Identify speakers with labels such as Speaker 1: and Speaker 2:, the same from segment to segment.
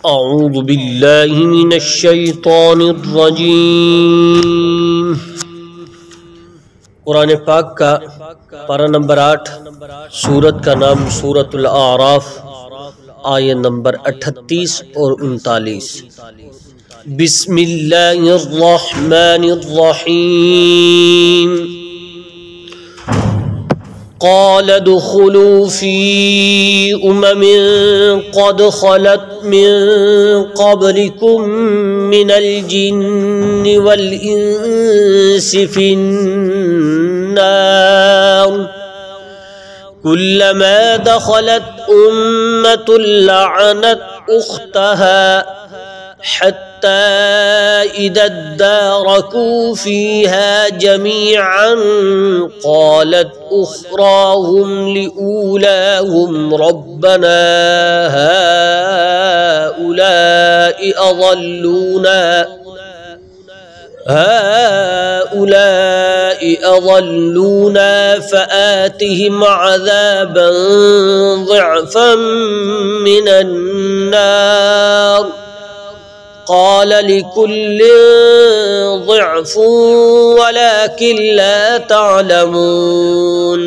Speaker 1: اعوذ باللہ من الشیطان الرجیم۔ قرآن پاک کا پارہ نمبر 8، سورت کا نام سورۃ الاعراف، آیت نمبر 38 اور 39۔ بسم اللہ الرحمن الرحیم۔ قال ادخلوا في قد خلت من قبلكم من الجن والإنس في النار كلما دخلت أمة لعنت أختها حتى إذا اداركوا فيها جميعا قالت أخراهم لأولاهم ربنا هؤلاء أضلونا فآتهم عذابا ضعفا من النار قال لكل ضعف ولكن لا تعلمون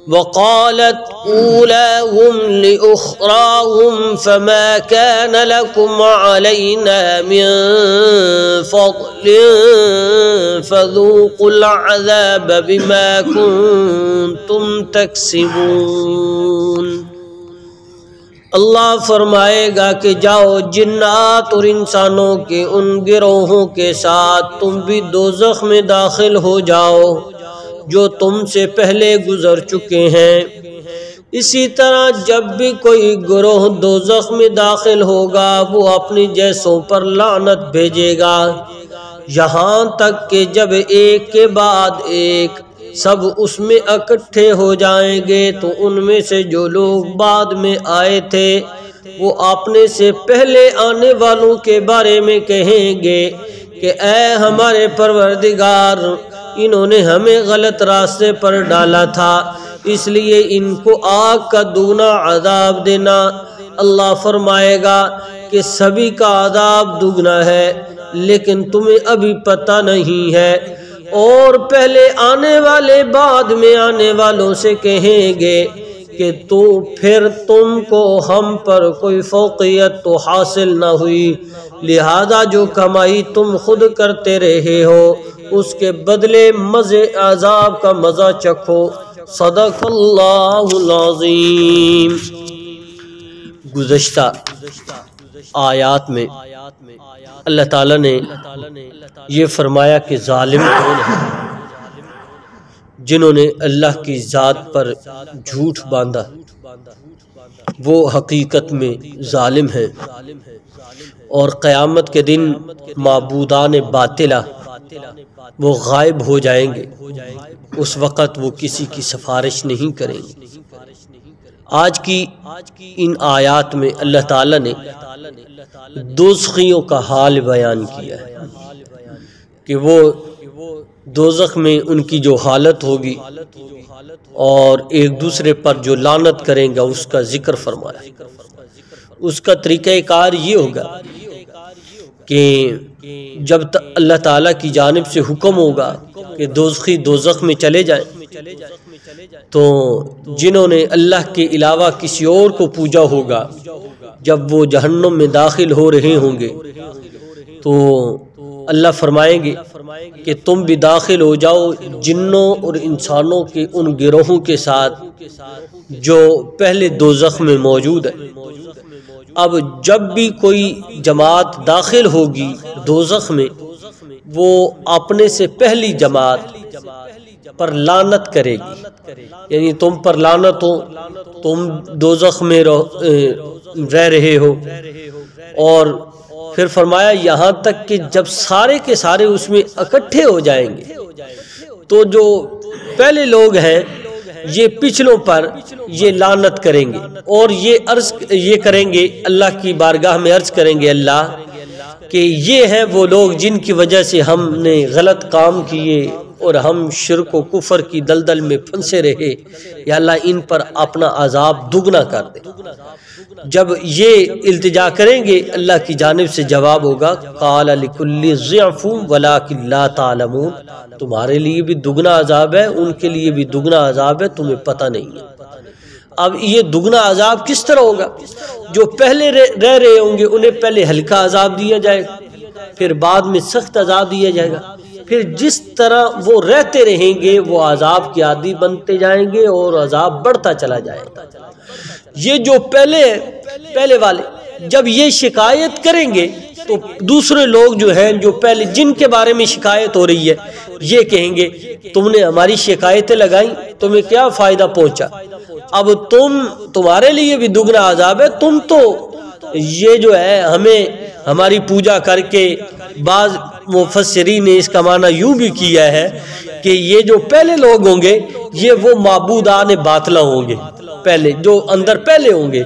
Speaker 1: وقالت أولاهم لأخراهم فما كان لكم علينا من فضل فذوقوا العذاب بما كنتم تكسبون۔ اللہ فرمائے گا کہ جاؤ جنات اور انسانوں کے ان گروہوں کے ساتھ تم بھی دوزخ میں داخل ہو جاؤ جو تم سے پہلے گزر چکے ہیں۔ اسی طرح جب بھی کوئی گروہ دوزخ میں داخل ہوگا وہ اپنی جیسوں پر لعنت بھیجے گا، یہاں تک کہ جب ایک کے بعد ایک سب اس میں اکٹھے ہو جائیں گے تو ان میں سے جو لوگ بعد میں آئے تھے وہ اپنے سے پہلے آنے والوں کے بارے میں کہیں گے کہ اے ہمارے پروردگار، انہوں نے ہمیں غلط راستے پر ڈالا تھا، اس لیے ان کو آگ کا دوگنا عذاب دینا۔ اللہ فرمائے گا کہ سبھی کا عذاب دگنا ہے لیکن تمہیں ابھی پتہ نہیں ہے، اور پہلے آنے والے بعد میں آنے والوں سے کہیں گے کہ تو پھر تم کو ہم پر کوئی فوقیت تو حاصل نہ ہوئی، لہذا جو کمائی تم خود کرتے رہے ہو اس کے بدلے مزے عذاب کا مزہ چکھو۔ صدق اللہ العظیم۔ گزشتہ آیات میں اللہ تعالیٰ نے یہ فرمایا کہ ظالم کون ہیں؟ جنہوں نے اللہ کی ذات پر جھوٹ باندھا وہ حقیقت میں ظالم ہیں، اور قیامت کے دن معبودان باطلہ وہ غائب ہو جائیں گے، اس وقت وہ کسی کی سفارش نہیں کریں گے۔ آج کی ان آیات میں اللہ تعالیٰ نے دوزخیوں کا حال بیان کیا ہے کہ وہ دوزخ میں ان کی جو حالت ہوگی اور ایک دوسرے پر جو لعنت کریں گا اس کا ذکر فرمایا۔ اس کا طریقہ کار یہ ہوگا کہ جب اللہ تعالیٰ کی جانب سے حکم ہوگا کہ دوزخی دوزخ میں چلے جائیں، تو جنہوں نے اللہ کے علاوہ کسی اور کو پوجا ہوگا جب وہ جہنم میں داخل ہو رہے ہوں گے تو اللہ فرمائیں گے کہ تم بھی داخل ہو جاؤ جنوں اور انسانوں کے ان گروہوں کے ساتھ جو پہلے دوزخ میں موجود ہے۔ اب جب بھی کوئی جماعت داخل ہوگی دوزخ میں وہ اپنے سے پہلی جماعت پر لعنت کرے گی، یعنی تم پر لعنت ہو، تم دوزخ میں رہ رہے ہو، اور پھر فرمایا یہاں تک کہ جب سارے کے سارے اس میں اکٹھے ہو جائیں گے تو جو پہلے لوگ ہیں یہ پچھلوں پر یہ لعنت کریں گے اور یہ کریں گے، اللہ کی بارگاہ میں عرض کریں گے اللہ کہ یہ ہیں وہ لوگ جن کی وجہ سے ہم نے غلط کام کیے اور ہم شرک و کفر کی دلدل میں پھنسے رہے، یا اللہ ان پر اپنا عذاب دگنا کر دے۔ جب یہ التجا کریں گے اللہ کی جانب سے جواب ہوگا قال لکل ضعف ولکن لا تعلمون، تمہارے لیے بھی دگنا عذاب ہے، ان کے لیے بھی دگنا عذاب ہے، تمہیں پتہ نہیں ہے۔ اب یہ دگنا عذاب کس طرح ہوگا؟ جو پہلے رہ رہے ہوں گے انہیں پہلے ہلکا عذاب دیا جائے گا، پھر بعد میں سخت عذاب دیا جائے گا، پھر جس طرح وہ رہتے رہیں گے وہ عذاب کے عادی بنتے جائیں گے اور عذاب بڑھتا چلا جائے گا۔ یہ جو پہلے والے جب یہ شکایت کریں گے تو دوسرے لوگ جو ہیں جو پہلے جن کے بارے میں شکایت ہو رہی ہے یہ کہیں گے تم نے ہماری شکایتیں لگائیں، تمہیں کیا فائدہ پہنچا؟ اب تمہارے لیے بھی دگنا عذاب ہے، تم تو یہ جو ہے ہماری پوجا کر کے، بعض مفسرین نے اس کا معنی یوں بھی کیا ہے کہ یہ جو پہلے لوگ ہوں گے یہ وہ معبودان باطلہ ہوں گے، پہلے جو اندر پہلے ہوں گے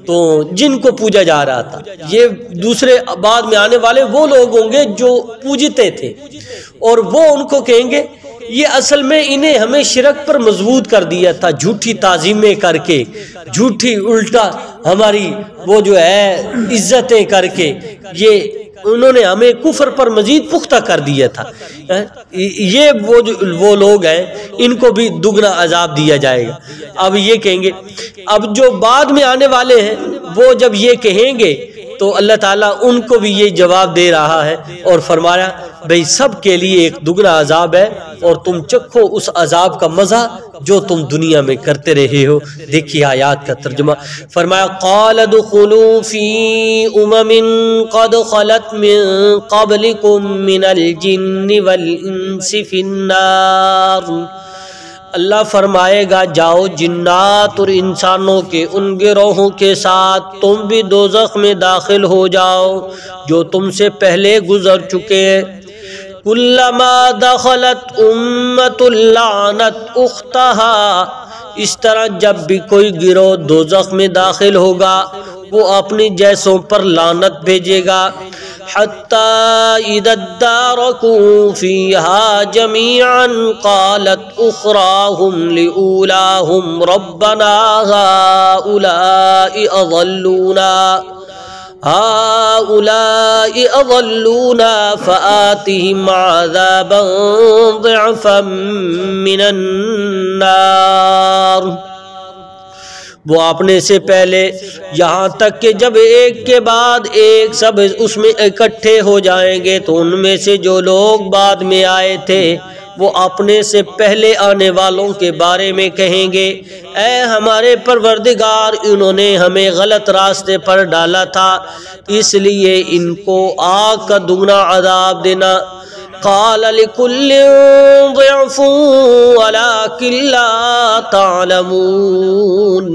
Speaker 1: تو جن کو پوجا جا رہا تھا، یہ دوسرے بعد میں آنے والے وہ لوگ ہوں گے جو پوجتے تھے، اور وہ ان کو کہیں گے یہ اصل میں انہیں ہمیں شرک پر مضبوط کر دیا تھا، جھوٹی تعظیمیں کر کے، جھوٹی الٹا ہماری وہ جو ہے عزتیں کر کے، یہ انہوں نے ہمیں کفر پر مزید پختہ کر دیا تھا۔ یہ وہ لوگ ہیں، ان کو بھی دگنا عذاب دیا جائے گا۔ اب یہ کہیں گے، اب جو بعد میں آنے والے ہیں وہ جب یہ کہیں گے تو اللہ تعالیٰ ان کو بھی یہ جواب دے رہا ہے اور فرمایا بھئی سب کے لیے ایک دگنا عذاب ہے اور تم چکھو اس عذاب کا مزہ جو تم دنیا میں کرتے رہے ہو۔ دیکھیے آیات کا ترجمہ، فرمایا قال ادخلوا فی امم قد خلت من قبلکم من الجن والانس فی النار۔ اللہ فرمائے گا جاؤ جنات اور انسانوں کے ان گروہوں کے ساتھ تم بھی دوزخ میں داخل ہو جاؤ جو تم سے پہلے گزر چکے ہیں۔ کلما دخلت امت لعنت اختہا، اس طرح جب بھی کوئی گروہ دوزخ میں داخل ہوگا وہ اپنی جیسوں پر لعنت بھیجے گا۔ حتی اذا ادارکوا فیہا جمیعا قالت اخراہم لأولاہم ربنا هؤلاء أضلونا فآتهم عذابا ضعفا من النار۔ وہ اپنے سے پہلے یہاں تک کہ جب ایک کے بعد ایک سب اس میں اکٹھے ہو جائیں گے تو ان میں سے جو لوگ بعد میں آئے تھے وہ اپنے سے پہلے آنے والوں کے بارے میں کہیں گے اے ہمارے پروردگار انہوں نے ہمیں غلط راستے پر ڈالا تھا، اس لیے ان کو آگ کا دگنا عذاب دینا۔ قال لكل ضعف ولكن لا تعلمون،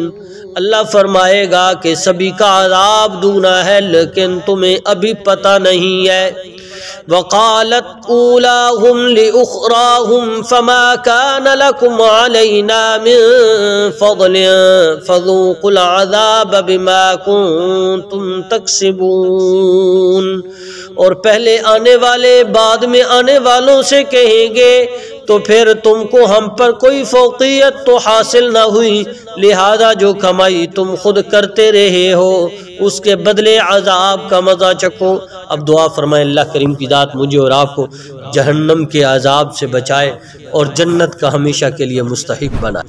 Speaker 1: اللہ فرمائے گا کہ سبھی کا عذاب دگنا ہے لیکن تمہیں ابھی پتہ نہیں ہے۔ وقالت اولاهم لأخراهم فما كان لكم علينا من فضل فذوقوا العذاب بما كنتم تكسبون۔ اور پہلے آنے والے بعد میں آنے والوں سے کہیں گے تو پھر تم کو ہم پر کوئی فوقیت تو حاصل نہ ہوئی، لہذا جو کمائی تم خود کرتے رہے ہو اس کے بدلے عذاب کا مزہ چکھو۔ اب دعا فرمائے اللہ کریم کی ذات مجھے اور آپ کو جہنم کے عذاب سے بچائے اور جنت کا ہمیشہ کے لیے مستحق بنائے۔